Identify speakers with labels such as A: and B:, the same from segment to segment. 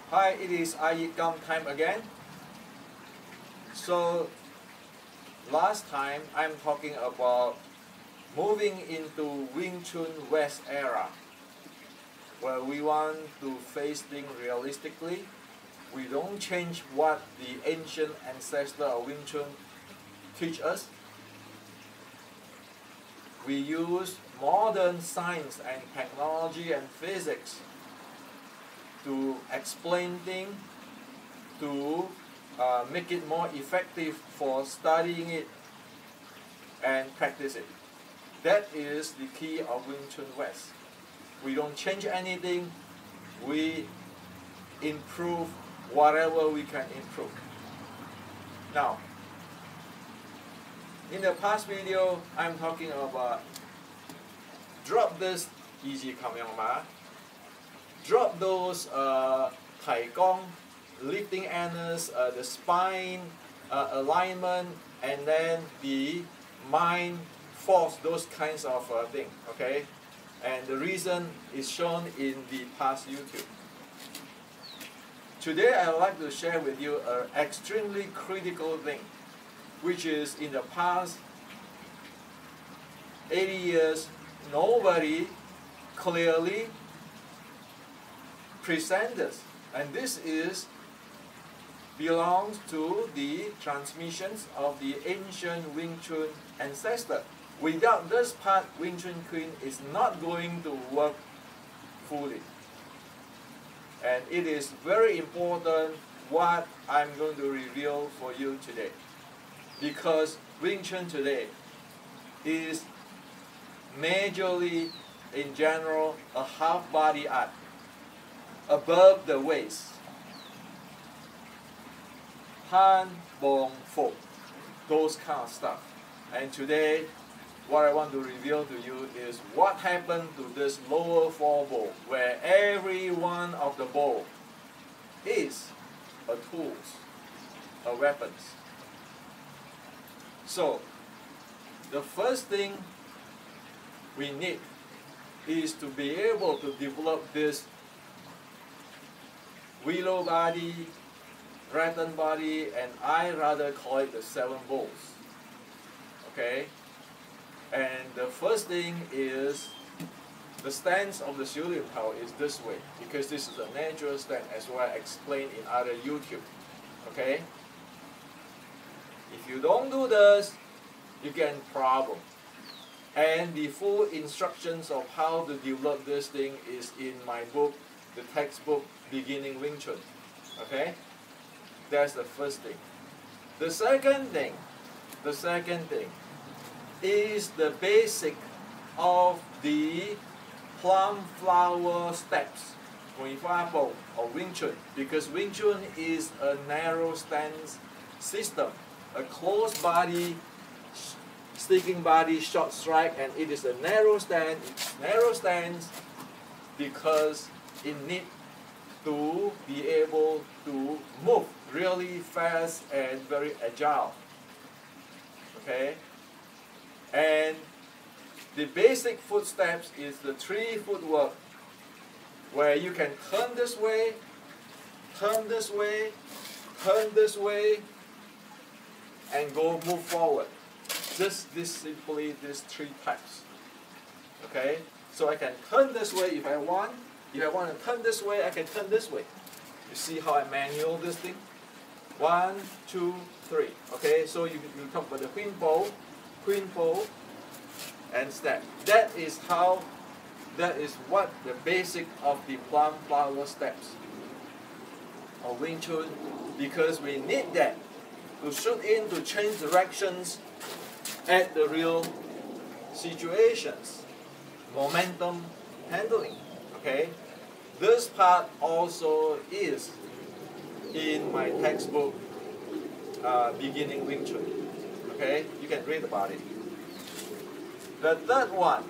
A: Hi, it is Ai Gum time again. So last time I'm talking about moving into Wing Chun West era, where we want to face things realistically. We don't change what the ancient ancestor of Wing Chun teach us. We use modern science and technology and physics to explain things, to make it more effective for studying it and practice it. That is the key of Wing Chun West. We don't change anything, we improve whatever we can improve. Now, in the past video, I'm talking about drop this easy kamyangma, drop those Tai Gong, lifting anus, the spine alignment, and then the mind force, those kinds of things, okay? And the reason is shown in the past YouTube. Today I would like to share with you an extremely critical thing, which is in the past 80 years, nobody clearly presented, and this belongs to the transmissions of the ancient Wing Chun ancestor. Without this part, Wing Chun Kuen is not going to work fully. And it is very important what I'm going to reveal for you today. Because Wing Chun today is majorly, in general, a half-body art, above the waist. Han, Bong, Fo, those kind of stuff. And today, what I want to reveal to you is what happened to this lower four bowl, where every one of the bowl is a tools, a weapons. So, the first thing we need is to be able to develop this willow body, rattan body, and I rather call it the seven bowls. Okay? And the first thing is the stance of the Xiu Liu Tao is this way, because this is a natural stance as well explained in other YouTube. Okay? If you don't do this, you get in problem. And the full instructions of how to develop this thing is in my book, the textbook Beginning Wing Chun. Okay? That's the first thing. The second thing is the basic of the plum flower steps, of Wing Chun, because Wing Chun is a narrow stance system, a closed body, sticking body, short strike, and it is a narrow stance. It's narrow stance because it needs to be able to move really fast and very agile. Okay? And the basic footsteps is the 3 footwork, where you can turn this way, turn this way, turn this way, and go move forward. Just simply these 3 types. Okay? So I can turn this way if I want. If I want to turn this way, I can turn this way. You see how I manual this thing? 1, 2, 3. Okay, so you talk about the queen pole, and step. That is what the basic of the plum flower steps of Wing Chun, because we need that to shoot in, to change directions at the real situations. Momentum handling. Okay, this part also is in my textbook, Beginning Wing Chun. Okay, you can read about it. The third one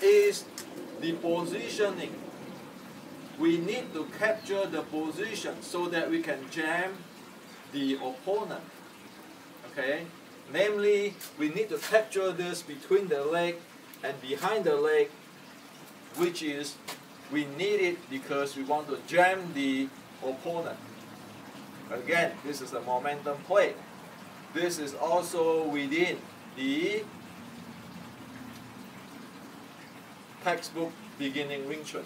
A: is the positioning. We need to capture the position so that we can jam the opponent. Okay, namely, we need to capture this between the leg and behind the leg which is we need it because we want to jam the opponent. Again, this is a momentum play. This is also within the textbook beginning Wing Chun.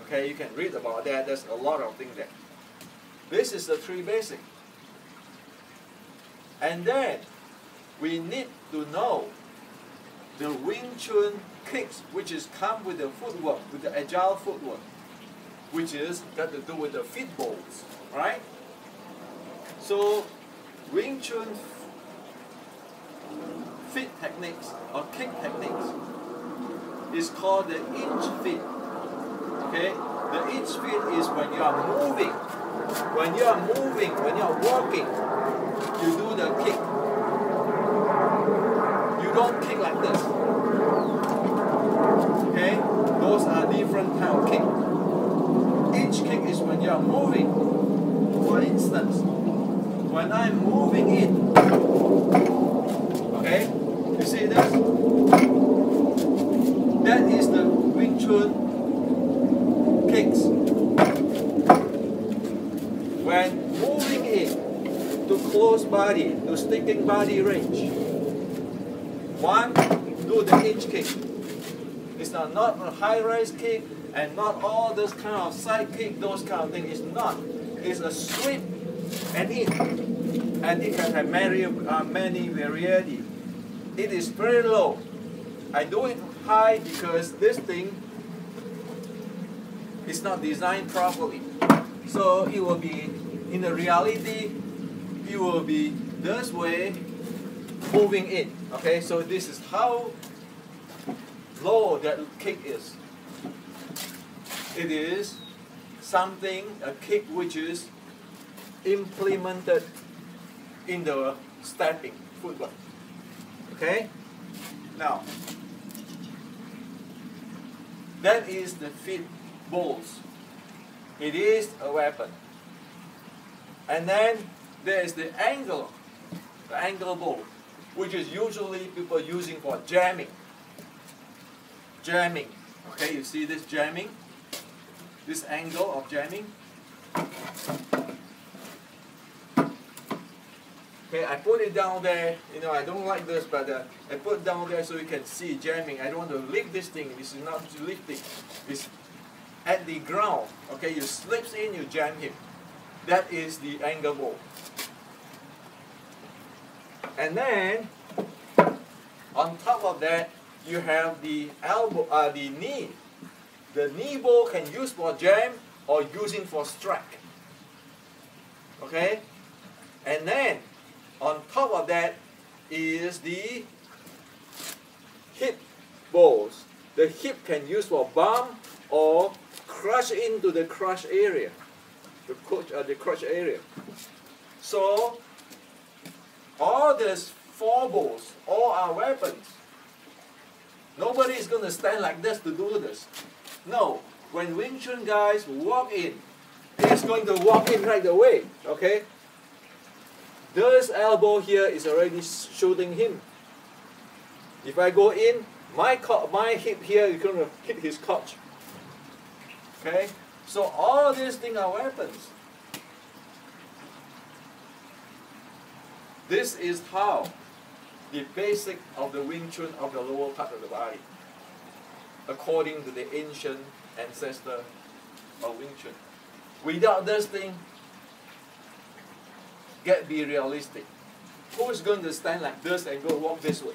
A: Okay, you can read about that. There's a lot of things there. This is the three basic. And then we need to know the Wing Chun kicks, which is come with the footwork, with the agile footwork, which is got to do with the feet bolts, right? So Wing Chun feet techniques or kick techniques is called the inch feet. Okay, the inch feet is when you are moving. When you are moving, when you are walking, you do the kick. You don't kick like this. Okay, those are different kind of kick. Inch kick is when you are moving. For instance, when I'm moving in, okay, you see this? That is the Wing Chun kicks. When moving in to close body, to sticking body range, one, do the inch kick. It's not a high rise kick and not all this kind of side kick, those kind of things. It's not. It's a sweep and in. And it can have many variety. It is very low. I do it high because this thing is not designed properly. So it will be, in the reality, it will be this way moving in. Okay, so this is how low that kick is. It is something, a kick which is implemented in the stepping footwork. Okay? Now, that is the feet bolts. It is a weapon. And then there is the angle bolt, which is usually people using for jamming. Jamming. Okay, you see this jamming? This angle of jamming. Okay, I put it down there. You know, I don't like this, but I put it down there so you can see jamming. I don't want to lift this thing. This is not lifting. It's at the ground. Okay, you slips in, you jam him. That is the angle bolt. And then on top of that, you have the elbow, the knee. The knee bolt can use for jam or using for strike. Okay, and then on top of that is the hip bolts. The hip can use for bump or crush into the crush area, the crotch area. So all these four bolts, all are weapons. Nobody is going to stand like this to do this. No, when Wing Chun guys walk in, he's going to walk in right away. Okay. This elbow here is already shooting him. If I go in, my hip here is going to hit his crotch. Okay? So all these things are weapons. This is how the basic of the Wing Chun of the lower part of the body, according to the ancient ancestor of Wing Chun. Without this thing, be realistic. Who's going to stand like this and go walk this way?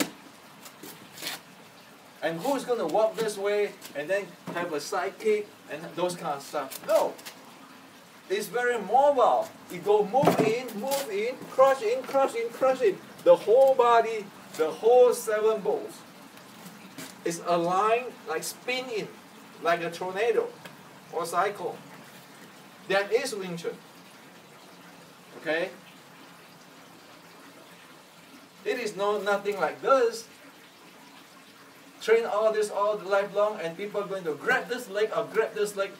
A: And who's going to walk this way and then have a side kick and those kind of stuff? No. It's very mobile. You go move in, crush in, crush in, crush in. The whole body, the whole 7 bolts is aligned like spin in, like a tornado or cyclone. That is Wing Chun. Okay? It is nothing like this. Train all this all life long and people are going to grab this leg or grab this leg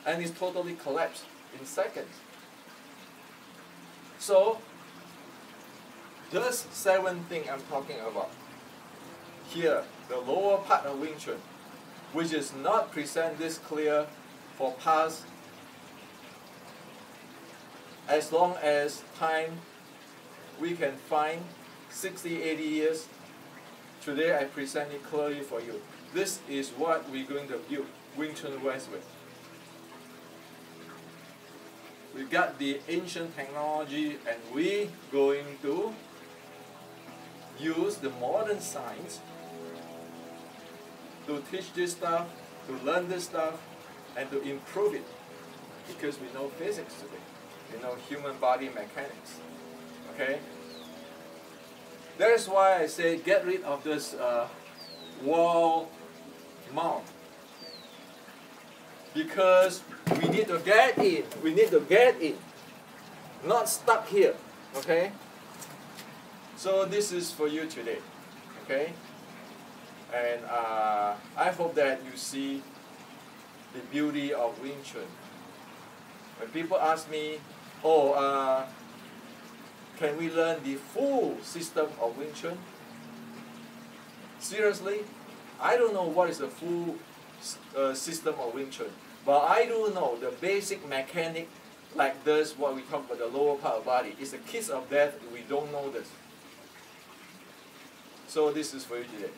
A: and it's totally collapsed in seconds. So, this 7 thing I'm talking about here, the lower part of Wing Chun, which is not present this clear for past as long as time we can find 60, 80 years. Today I present it clearly for you. This is what we're going to build Wing Chun West with. We got the ancient technology and we going to use the modern science to teach this stuff, to learn this stuff, and to improve it. Because we know physics today. We know human body mechanics. Okay? That's why I say get rid of this wall mount. Because we need to get in. We need to get in. Not stuck here. Okay? So this is for you today. Okay? And I hope that you see the beauty of Wing Chun. When people ask me, oh, can we learn the full system of Wing Chun? Seriously, I don't know what is the full system of Wing Chun, but I do know the basic mechanic, like this, what we talk about the lower part of the body, is the kiss of death. We don't know this. So this is for you today.